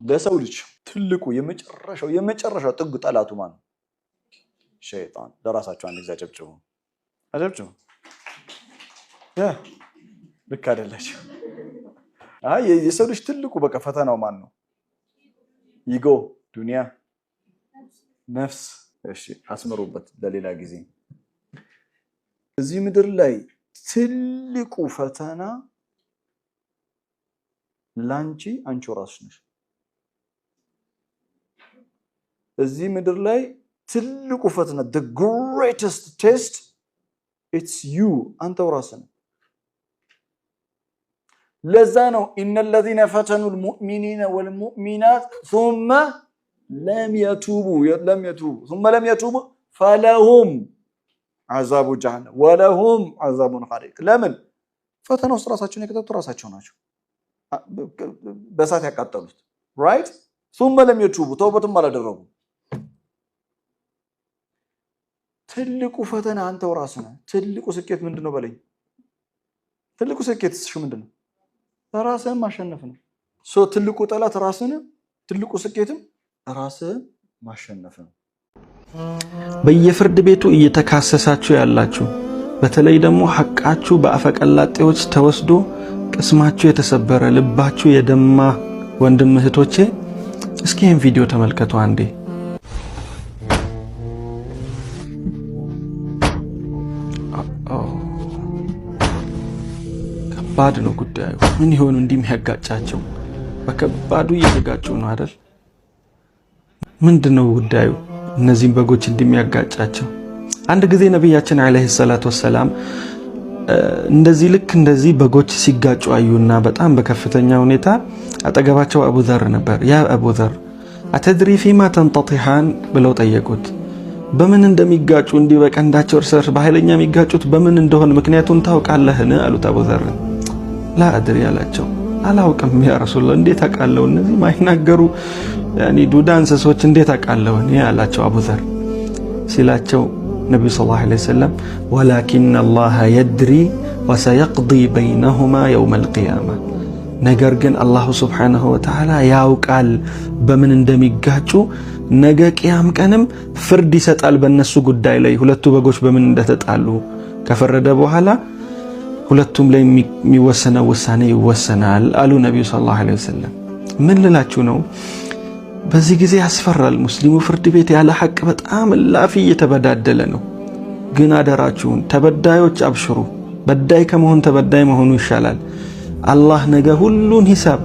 ለሰው ልጅ ትልቁ የመጨረሻው ጥግ ጠላቱ ማን ነው? ሸይጣን። ለራሳቸው አንድ ጊዜ አጨብጭቡ። ልክ አይደላችሁ? አይ የሰው ልጅ ትልቁ በቃ ፈተናው ማን ነው? ኢጎ፣ ዱንያ፣ ነፍስ። እሺ አስመሩበት ለሌላ ጊዜ። እዚህ ምድር ላይ ትልቁ ፈተና ላንቺ አንቺው ራስሽ ነሽ። እዚህ ምድር ላይ ትልቁ ፈተና the greatest test it's you አንተው ራስህ ነህ። ለዛ ነው إن الذين فتنوا المؤمنين والمؤمنات ثم لم يتوبوا فلهم عذاب جهنم ولهم عذاب حريق ለምን ፈተናው ራሳቸውን የከተቱ ራሳቸው ናቸው በእሳት ያቃጠሉት right ثم لم يتوبوا ተውበትም አላደረጉም ትልቁ ፈተና አንተው ራስህ ነህ ትልቁ ስኬት ምንድነው በለኝ ትልቁ ስኬት እሱ ምንድነው ራስህን ማሸነፍ ነው ትልቁ ጠላት ራስህ ነህ ትልቁ ስኬትም ራስህን ማሸነፍ ነው በየፍርድ ቤቱ እየተካሰሳችሁ ያላችሁ በተለይ ደግሞ ሐቃችሁ በአፈቀላጤዎች ተወስዶ ቅስማችሁ የተሰበረ ልባችሁ የደማ ወንድም እህቶቼ እስኪ ይህን ቪዲዮ ተመልከቱ አንዴ ከባድ ነው ጉዳዩ ምን ይሆኑ እንደሚያጋጫቸው በከባዱ እየተጋጩ ነው አይደል ምንድነው ጉዳዩ እነዚህን በጎች እንደሚያጋጫቸው አንድ ጊዜ ነብያችን አለይሂ ሰላቱ ወሰለም እንደዚህ ልክ እንደዚህ በጎች ሲጋጩ አዩና በጣም በከፍተኛ ሁኔታ አጠገባቸው አቡ ዘር ነበር ያ አቡ ዘር አተድሪ ፊማ ተንጠጢሃን ብለው ጠየቁት በምን እንደሚጋጩ እንዲህ በቀንዳቸው እርስ በኃይለኛ የሚጋጩት በምን እንደሆነ ምክንያቱን ታውቃለህን አሉት አቡ ዘር ላ አድሪ አላቸው አላውቅም ያ ረሱላህ እንዴት አቃለው እነዚህ ማይናገሩ ያኒ ዱዳ እንስሶች እንዴት አቃለው እኔ አላቸው አቡ ዘር ሲላቸው ነብዩ ሰለላሁ ዐለይሂ ወሰለም ወላኪን አላህ የድሪ ወሰየቅዲ በይነሁማ የውም አልቂያማ ነገር ግን አላሁ ሱብሓነሁ ወተዓላ ያውቃል በምን እንደሚጋጩ ነገ ቂያም ቀንም ፍርድ ይሰጣል በእነሱ ጉዳይ ላይ ሁለቱ በጎች በምን እንደተጣሉ ከፈረደ በኋላ ሁለቱም ላይ የሚወሰነው ውሳኔ ይወሰናል አሉ ነብዩ ሰለላሁ ዐለይሂ ወሰለም ምን ልላችሁ ነው በዚህ ጊዜ ያስፈራል ሙስሊሙ ፍርድ ቤት ያለ ሐቅ በጣም ላፊ እየተበዳደለ ነው ግን አደራችሁን ተበዳዮች አብሽሩ በዳይ ከመሆን ተበዳይ መሆኑ ይሻላል አላህ ነገ ሁሉን ሂሳብ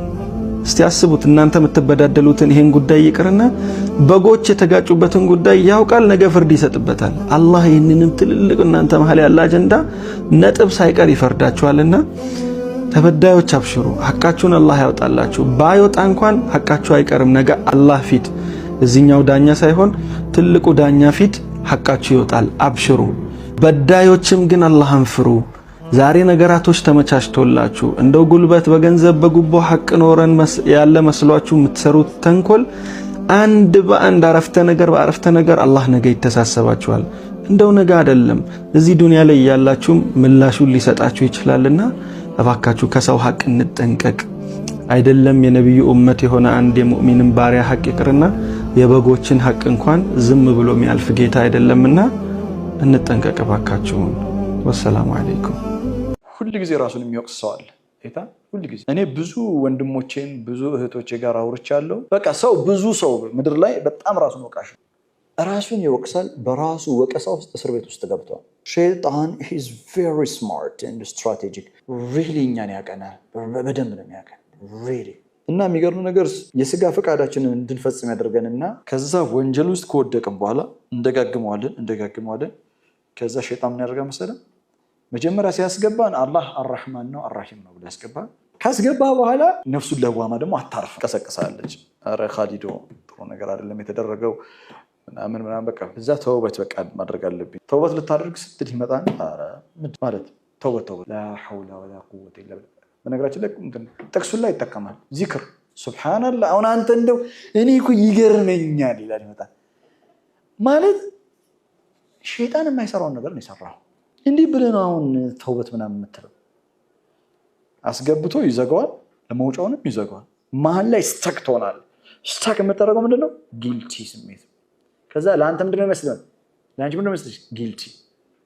እስቲ አስቡት እናንተ የምትበዳደሉትን ይሄን ጉዳይ ይቅርና በጎች የተጋጩበትን ጉዳይ ያውቃል ነገ ፍርድ ይሰጥበታል አላህ ይህንንም ትልልቅ እናንተ መሐል ያለ አጀንዳ ነጥብ ሳይቀር ይፈርዳችኋልና ተበዳዮች አብሽሩ ሐቃችሁን አላህ ያወጣላችሁ ባይወጣ እንኳን ሐቃችሁ አይቀርም ነገ አላህ ፊት እዚህኛው ዳኛ ሳይሆን ትልቁ ዳኛ ፊት ሐቃችሁ ይወጣል አብሽሩ በዳዮችም ግን አላህን ፍሩ ዛሬ ነገራቶች ተመቻችቶላችሁ እንደው ጉልበት በገንዘብ በጉቦ ሐቅ ኖረን ያለ መስሏችሁ የምትሰሩት ተንኮል አንድ በአንድ አረፍተ ነገር አላህ ነገ ይተሳሰባችኋል እንደው ነገ አይደለም እዚህ ዱንያ ላይ ያላችሁ ምላሹን ሊሰጣችሁ ይችላልና እባካችሁ ከሰው ሐቅ እንጠንቀቅ አይደለም የነብዩ ኡመት የሆነ አንድ የሙእሚንን ባሪያ ሐቅ ይቅርና የበጎችን ሐቅ እንኳን ዝም ብሎ የሚያልፍ ጌታ አይደለምና እንጠንቀቅ እባካችሁ ወሰላሙ አለይኩም ሁሉ ጊዜ ራሱን የሚወቅስ ሰው አለ እታ ሁሉ ጊዜ እኔ ብዙ ወንድሞቼን ብዙ እህቶቼ ጋር አውርቻለሁ በቃ ብዙ ሰው ምድር ላይ በጣም ራሱን ወቃሽ ራሱን ይወቅሳል በራሱ ወቀሳ ውስጥ እስር ቤት ውስጥ ገብቷል ሸይጣን is very smart and strategic really እኛን ያቀናል በደንብ ነው የሚያቀን really እና የሚገርም ነገር የሥጋ ፈቃዳችንን እንድንፈጽም ያደርገንና ከዛ ወንጀል ውስጥ ከወደቅን በኋላ እንደጋግመዋለን ከዛ ሸይጣን ምን ያደርጋል መሰለህ መጀመሪያ ሲያስገባን አላህ አርራህማን ነው አርራሂም ነው ብሎ ያስገባን ካስገባ በኋላ ነፍሱን ለዋማ ደግሞ አታርፍ ቀሰቀሳለች አረ ኻሊዶ ጥሩ ነገር አይደለም የተደረገው ምናምን በቃ እዛ ተውበት በቃ ማድረግ አለብኝ ተውበት ልታደርግ ስትል ይመጣን አረ ማለት ተውበት ላ ሐውለ ወላ ቁወተ ኢላ ቢላህ በነገራችን ላይ ጥቅሱ ላይ ይጠቀማል ዚክር ሱብሃንአላህ አሁን አንተ እንደው እኔ እኮ ይገርመኛል ይላል ይመጣል ማለት ሸይጣን የማይሰራው ነገር ነው የሰራው እንዲህ ብለህ ነው አሁን ተውበት ምናምን የምትለው አስገብቶ ይዘጋዋል ለመውጫውንም ይዘጋዋል መሃል ላይ ስተክቶናል ስታክ የምታደርገው ምንድነው? ጊልቲ ስሜት። ከዛ ለአንተ ምንድነው ይመስላል? ለአንቺ ምንድነው ይመስልሽ? ጊልቲ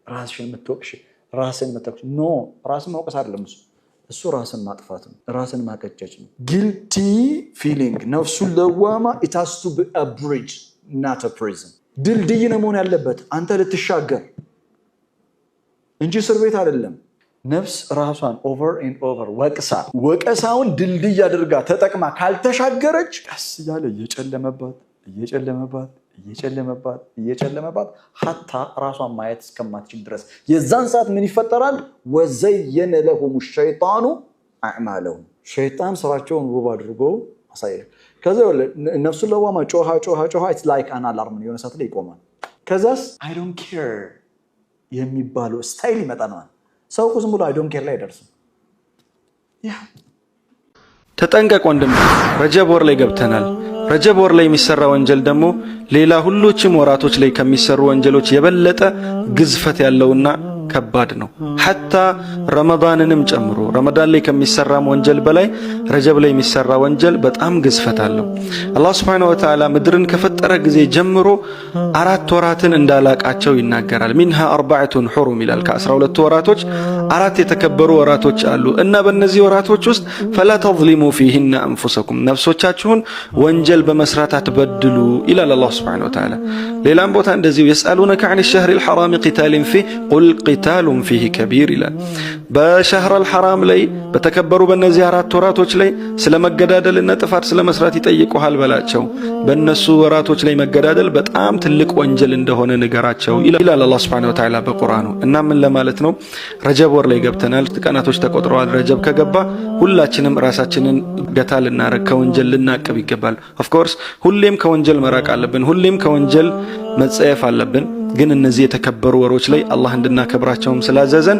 ራስሽን የምትወቅሽ ራስን የምትወቅሽ ኖ ራስን ማውቀስ አይደለም እሱ ራስን ማጥፋት ነው፣ ራስን ማቀጨጭ ነው። ጊልቲ ፊሊንግ ነፍሱን ለዋማ it has to be a bridge not a prison። ድልድይ ነው መሆን ያለበት አንተ ልትሻገር እንጂ እስር ቤት አይደለም። ነፍስ ራሷን ኦቨር ኤንድ ኦቨር ወቀሳውን ድልድይ አድርጋ ተጠቅማ ካልተሻገረች ቀስ እያለ እየጨለመባት ሀታ ራሷን ማየት እስከማትችል ድረስ የዛን ሰዓት ምን ይፈጠራል? ወዘየነ ለሁም ሸይጣኑ አዕማለሁም ሸይጣን ስራቸውን ውብ አድርጎ አሳየ። ከዛ ነፍሱን ለዋማ ጮሃ ኢትስ ላይክ አን አላርም የሆነ ሰዓት ላይ ይቆማል። ከዛስ አይ ዶንት ኬር የሚባለው ስታይል ይመጣል። ሰው ዝም ብሎ አይ ዶንት ኬር ላይ አይደርስም። ተጠንቀቅ ወንድም፣ ረጀብ ወር ላይ ገብተናል። ረጀብ ወር ላይ የሚሰራ ወንጀል ደግሞ ሌላ ሁሎችም ወራቶች ላይ ከሚሰሩ ወንጀሎች የበለጠ ግዝፈት ያለውና ከባድ ነው። ሐታ ረመዳንንም ጨምሮ ረመዳን ላይ ከሚሰራም ወንጀል በላይ ረጀብ ላይ የሚሰራ ወንጀል በጣም ግዝፈት አለው። አላህ ሱብሓነሁ ወተዓላ ምድርን ከፈጠረ ጊዜ ጀምሮ 4 ወራትን እንዳላቃቸው ይናገራል። ሚንሃ አርበዐቱን ሑሩም ይላል። ከ12 ወራቶች 4 የተከበሩ ወራቶች አሉ እና በእነዚህ ወራቶች ውስጥ ፈላ ተዝሊሙ ፊሂነ አንፉሰኩም ነፍሶቻችሁን ወንጀል በመስራት አትበድሉ ይላል አላህ ሱብሓነሁ ወተዓላ። ሌላም ቦታ እንደዚሁ የስአሉነከ ዐኒ ሸህሪል ሐራሚ ቂታሊን ፊህ ቁል ቂታሉን ፊህ ከቢር ይላል። በሸህረል ሐራም ላይ በተከበሩ በእነዚህ 4 ወራቶች ላይ ስለ መገዳደልና ጥፋት ስለ መስራት ይጠይቁሃል በላቸው። በእነሱ ወራቶች ላይ መገዳደል በጣም ትልቅ ወንጀል እንደሆነ ንገራቸው ይላል አላህ ሱብሓነሁ ወተዓላ በቁርአኑ። እና ምን ለማለት ነው? ረጀብ ወር ላይ ገብተናል። ቀናቶች ተቆጥረዋል። ረጀብ ከገባ ሁላችንም ራሳችንን ገታ ልናረግ ከወንጀል ልናቅብ ይገባል። ኦፍኮርስ ሁሌም ከወንጀል መራቅ አለብን። ሁሌም ከወንጀል መጸየፍ አለብን። ግን እነዚህ የተከበሩ ወሮች ላይ አላህ እንድናከብራቸውም ስላዘዘን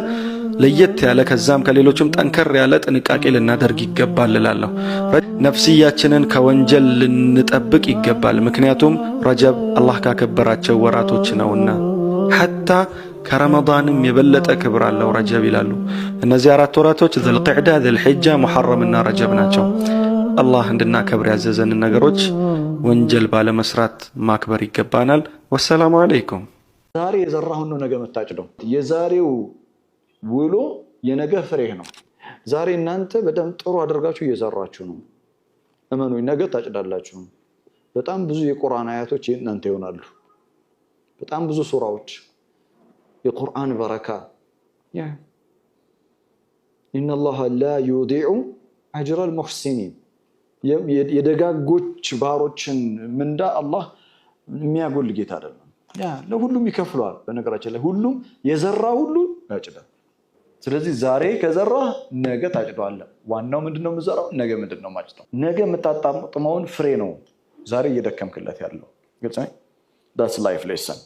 ለየት ያለ ከዛም ከሌሎችም ጠንከር ያለ ጥንቃቄ ልናደርግ ይገባል እላለሁ። ነፍስያችንን ከወንጀል ልንጠብቅ ይገባል። ምክንያቱም ረጀብ አላህ ካከበራቸው ወራቶች ነውና ሐታ ከረመዳንም የበለጠ ክብር አለው ረጀብ ይላሉ። እነዚህ 4 ወራቶች ዘልቂዕዳ፣ ዘልሒጃ፣ ሙሐረምና ረጀብ ናቸው። አላህ እንድናከብር ያዘዘን ነገሮች ወንጀል ባለመስራት ማክበር ይገባናል። ወሰላሙ አለይኩም። ዛሬ የዘራሁን ነው ነገ መታጭደው። የዛሬው ውሎ የነገ ፍሬህ ነው። ዛሬ እናንተ በደንብ ጥሩ አድርጋችሁ እየዘራችሁ ነው። እመኑኝ ነገ ታጭዳላችሁ። በጣም ብዙ የቁርአን አያቶች እናንተ ይሆናሉ። በጣም ብዙ ሱራዎች የቁርአን በረካ ኢነላህ ላ ዩዲዑ አጅረል ሙሕሲኒን የደጋጎች ባሮችን ምንዳ አላህ የሚያጎል ጌታ አይደለም። ለሁሉም ይከፍለዋል። በነገራችን ላይ ሁሉም የዘራ ሁሉ ያጭዳል። ስለዚህ ዛሬ ከዘራ ነገ ታጭደዋለህ። ዋናው ምንድነው? የምዘራው ነገ ምንድነው ማጭደው? ነገ የምታጣጥመውን ፍሬ ነው ዛሬ እየደከምክለት ያለው። ግልጽ ነው። ዳትስ ላይፍ ሌሰን